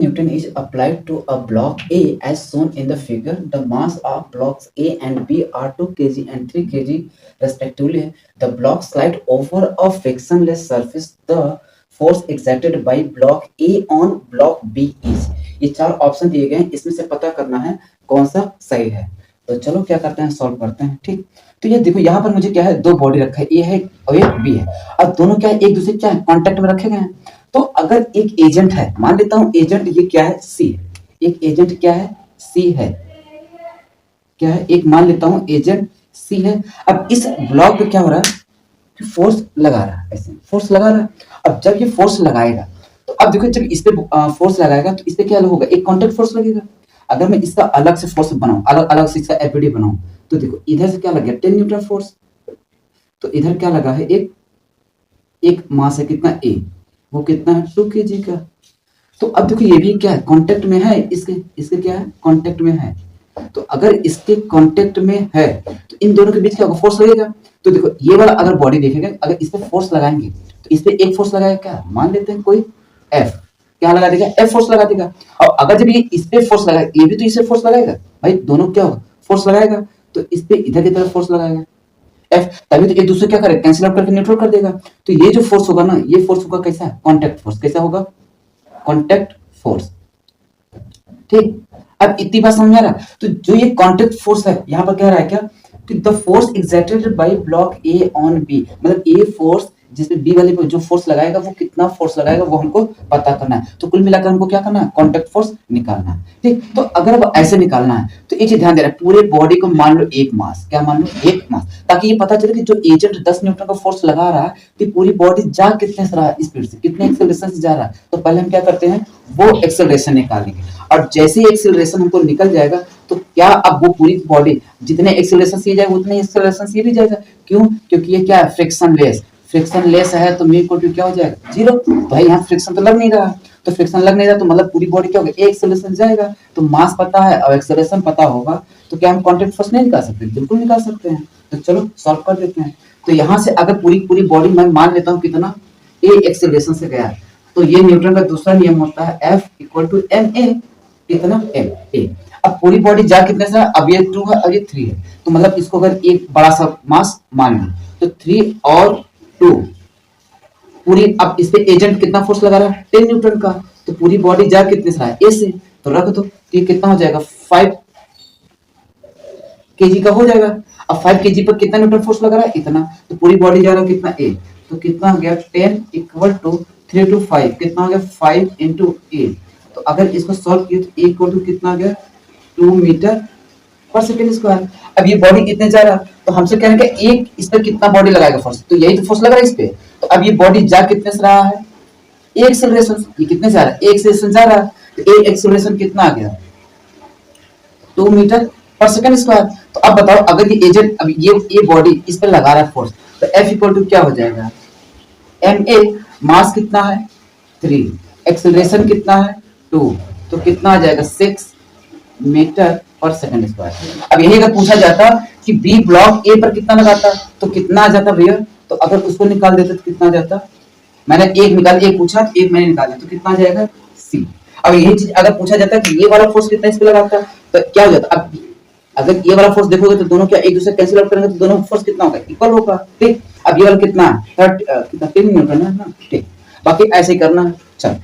Newton is applied to a block A as shown in the figure. The mass of blocks A and B are 2 kg and 3 kg respectively. The block slide over a frictionless surface. The force exerted by block A on block B is. ये चार option दिए गए हैं, इसमें से पता करना है कौन सा सही है। तो चलो क्या करते हैं, सॉल्व करते हैं। ठीक, तो ये देखो यहाँ पर मुझे क्या है, दो बॉडी रखा है, ए है और एक बी है। अब दोनों क्या है, एक दूसरे क्या है, कॉन्टेक्ट में रखे गए हैं। तो अगर एक एजेंट है, मान लेता हूं एजेंट ये क्या है, सी है। एक एजेंट क्या है, सी है, क्या है, एक मान लेता हूं एजेंट सी है। अब इस ब्लॉक पे क्या हो रहा है कि फोर्स लगा रहा है, ऐसे फोर्स लगा रहा है। अब जब ये फोर्स लगाएगा तो अब देखो, जब इस पे फोर्स लगाएगा तो इस पे क्या होगा, एक कॉन्टेक्ट फोर्स लगेगा। अगर मैं इसका अलग से फोर्स बनाऊं, अलग अलग से इसका एफबीडी बनाऊं, तो देखो इधर से क्या लग गया, 10 न्यूटन फोर्स। तो इधर क्या लगा है, एक मास है कितना, ए, वो कितना है, 2 kg का। तो अब देखो ये भी क्या है, कांटेक्ट में है, इसके क्या है, कांटेक्ट में है। तो अगर इसके कांटेक्ट में है तो इन दोनों के बीच क्या होगा, फोर्स लगेगा। तो देखो ये वाला अगर बॉडी देखेगा, अगर इस पे फोर्स लगाएंगे तो इस पे एक फोर्स लगाएगा, क्या मान लेते हैं कोई एफ, क्या लगा देगा, एफ फोर्स लगा देगा। और अगर जब ये इस पे फोर्स लगाएगा, ये भी तो इससे फोर्स लगाएगा भाई, दोनों क्या होगा, फोर्स लगाएगा। तो इस पे इधर की तरफ फोर्स लगाएगा एफ, तभी तो एक दूसरे क्या करे, कैंसिल आउट करके न्यूट्रल कर देगा। तो ये जो फोर्स होगा ना, ये फोर्स होगा कैसा, कांटेक्ट फोर्स। कैसा होगा, कांटेक्ट फोर्स। ठीक, अब इतनी बात समझ आ रहा है। तो जो ये कांटेक्ट फोर्स है, यहाँ पर कह रहा है क्या कि the force exerted by block A on B, मतलब ए फोर्स जिसमें बी वाले पे जो फोर्स लगाएगा वो कितना फोर्स लगाएगा वो हमको पता करना है। तो कुल मिलाकर हमको क्या करना है, कांटेक्ट फोर्स निकालना है। ठीक, तो अगर अब ऐसे निकालना है तो एक चीज ध्यान दे रहा है, पूरे बॉडी को मान लो एक मास, क्या मान लो, एक मास, ताकि ये पता चले कि जो एजेंट 10 न्यूटन का फोर्स लगा रहा है तो पूरी बॉडी जा कितने से रहा है, स्पीड से, कितने एक्सेलरेशन से जा रहा है। तो पहले हम क्या करते हैं, वो एक्सेलरेशन निकालेंगे। और जैसे ही एक्सेलरेशन हमको निकल जाएगा तो क्या अब वो पूरी बॉडी जितने एक्सेलरेशन से जाएगा उतने एक्सेलरेशन से भी जाएगा। क्यों, क्योंकि ये क्या है, फ्रिक्शन लेस है, तो म्यू इक्वल टू क्या हो जाएगा, 0। भाई यहाँ फ्रिक्शन तो लग नहीं रहा, तो फ्रिक्शन लग नहीं रहा तो मतलब पूरी बॉडी क्या होगा, एक एक्सेलरेशन जाएगा। तो मास पता है और एक्सेलरेशन पता होगा तो क्या हम कांटेक्ट फोर्स नहीं निकाल सकते, बिल्कुल निकाल सकते हैं। तो चलो सॉल्व कर देते हैं। तो यहाँ से अगर पूरी बॉडी मैं मान लेता हूँ कितना, ए एक्सेलरेशन से गया, तो ये न्यूटन का दूसरा नियम होता है, F equal to M A, कितना, एम ए। अब पूरी बॉडी जा कितने से, अब ये 2 है, अब ये 3 है, तो मतलब इसको अगर एक बड़ा सा मास मान लो तो 3 और 2 पूरी, अब इस पे एजेंट कितना फोर्स लगा रहा है, 10 न्यूटन का। तो पूरी बॉडी जा कितने से, ए से, तो रख दो, तो ये कितना हो जाएगा, 5 kg का हो जाएगा। अब 5 kg पर कितना न्यूटन फोर्स लगा रहा है, इतना। तो पूरी बॉडी जा रहा है कितना, ए, तो कितना हो गया, 10 इक्वल टू 3 to 5, कितना हो गया, 5 into 8। तो अगर इसको सॉल्व किए तो इक्वल टू कितना आ गया, 2 मीटर पर सेकेंड स्क्वायर। अब ये बॉडी कितने जा रहा है, तो हमसे कह रहे हैं एक इस पर कितना बॉडी लगाएगा फोर्स, तो यही तो फोर्स लग रहा है इस पे। तो अब ये बॉडी जा कितने से रहा है, एक एक्सेलरेशन, ये कितने जा रहा है, एक एक्सेलरेशन जा रहा है, तो एक एक्सेलरेशन कितना आ गया, 2 मीटर पर सेकेंड स्क्वायर। तो अब बताओ, अगर ये एजेंट, अब ये बॉडी इस पर लगा रहा है फोर्स, तो एफ इक्वल टू क्या हो जाएगा, एम ए, मास कितना है 3, एक्सेलरेशन कितना है 2, तो कितना आ जाएगा 6 मीटर पर सेकंड स्क्वायर। अब यही अगर पूछा जाता कि बी ब्लॉक ए पर कितना लगाता तो कितना आ जाता भैया, तो अगर उसको निकाल देते तो कितना आ जाता, मैंने एक निकाल, एक पूछा एक मैंने निकाला, तो कितना आ जाएगा, सी। अब यही चीज अगर पूछा जाता कि ये वाला फोर्स कितना इस पे लगाता तो क्या हो जाता। अब अगर ये वाला फोर्स देखोगे तो दोनों क्या एक दूसरे कैंसिल आउट करेंगे, तो दोनों फोर्स कितना होगा, इक्वल होगा। ठीक, अब ये वाला कितना है, 10 न्यूटन है ना। ठीक, बाकी ऐसे ही करना है। चल।